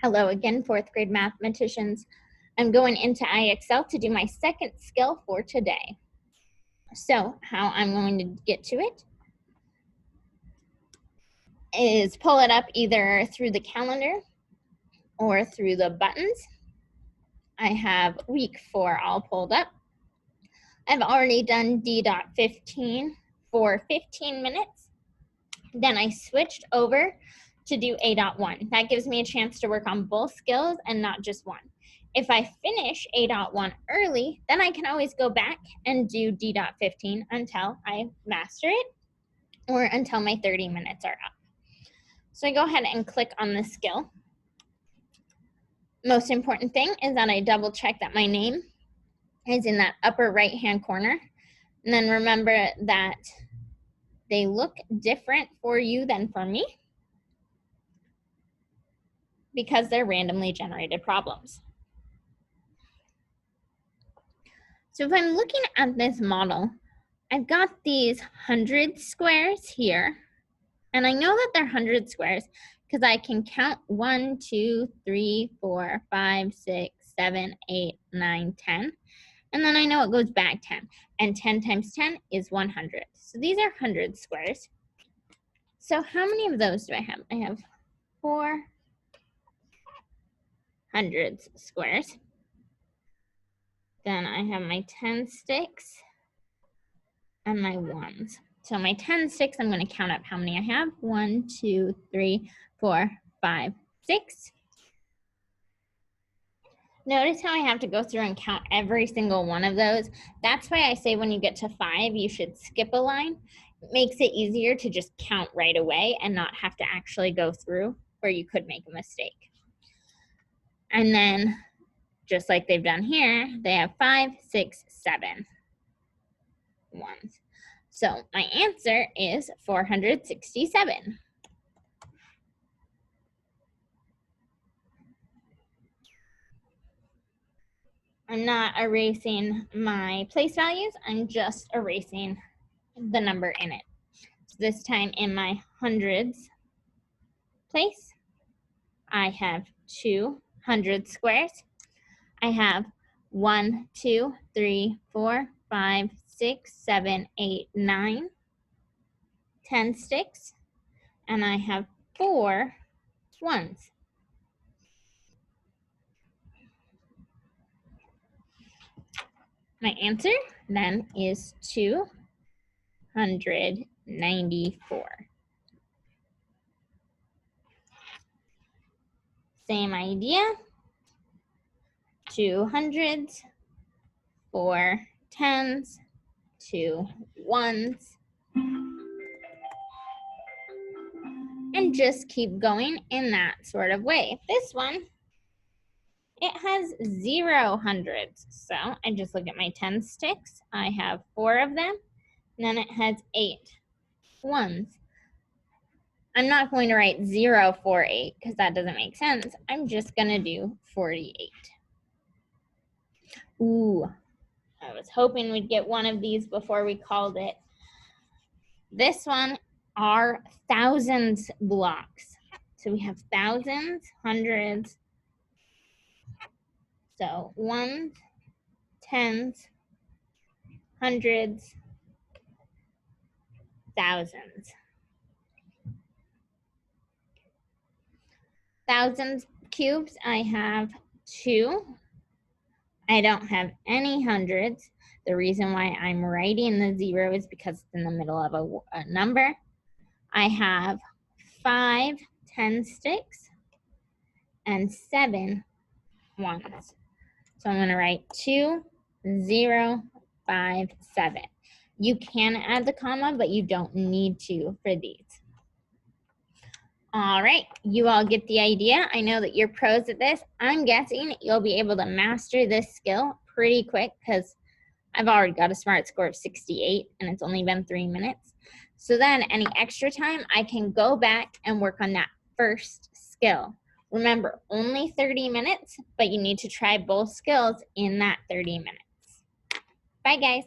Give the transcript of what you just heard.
Hello again, fourth grade mathematicians. I'm going into IXL to do my second skill for today. So how I'm going to get to it is pull it up either through the calendar or through the buttons. I have week 4 all pulled up. I've already done D.15 for 15 minutes. Then I switched over to do A.1. That gives me a chance to work on both skills and not just one. If I finish A.1 early, then I can always go back and do D.15 until I master it or until my 30 minutes are up. So I go ahead and click on the skill. Most important thing is that I double check that my name is in that upper right-hand corner. And then remember that they look different for you than for me because they're randomly generated problems. So if I'm looking at this model, I've got these 100 squares here, and I know that they're 100 squares because I can count 1, 2, 3, 4, 5, 6, 7, 8, 9, 10. And then I know it goes back 10. And 10 times 10 is 100. So these are 100 squares. So how many of those do I have? I have 4 hundreds squares. Then I have my 10 sticks and my ones. So my 10 sticks, I'm going to count up how many I have. 1, 2, 3, 4, 5, 6. Notice how I have to go through and count every single one of those. That's why I say when you get to 5, you should skip a line. It makes it easier to just count right away and not have to actually go through where you could make a mistake. And then, just like they've done here, they have 5, 6, 7 ones. So my answer is 467. I'm not erasing my place values, I'm just erasing the number in it. So this time in my hundreds place, I have 200 squares. I have 1, 2, 3, 4, 5, 6, 7, 8, 9, 10 sticks, and I have 4 ones. My answer then is 294. Same idea. 2 hundreds, 4 tens, 2 ones, and just keep going in that sort of way. This one, it has 0 hundreds. So I just look at my 10 sticks. I have 4 of them. And then it has 8 ones. I'm not going to write 0, 4, 8 because that doesn't make sense. I'm just going to do 48. Ooh, I was hoping we'd get one of these before we called it. This one are thousands blocks. So we have thousands, hundreds. So ones, tens, hundreds, thousands. Thousands cubes, I have 2. I don't have any hundreds. The reason why I'm writing the 0 is because it's in the middle of a number. I have 5 10 sticks and 7 ones. So I'm going to write 2, 0, 5, 7. You can add the comma, but you don't need to for these. All right, you all get the idea. I know that you're pros at this. I'm guessing you'll be able to master this skill pretty quick because I've already got a SMART score of 68 and it's only been 3 minutes. So then any extra time, I can go back and work on that first skill. Remember, only 30 minutes, but you need to try both skills in that 30 minutes. Bye, guys.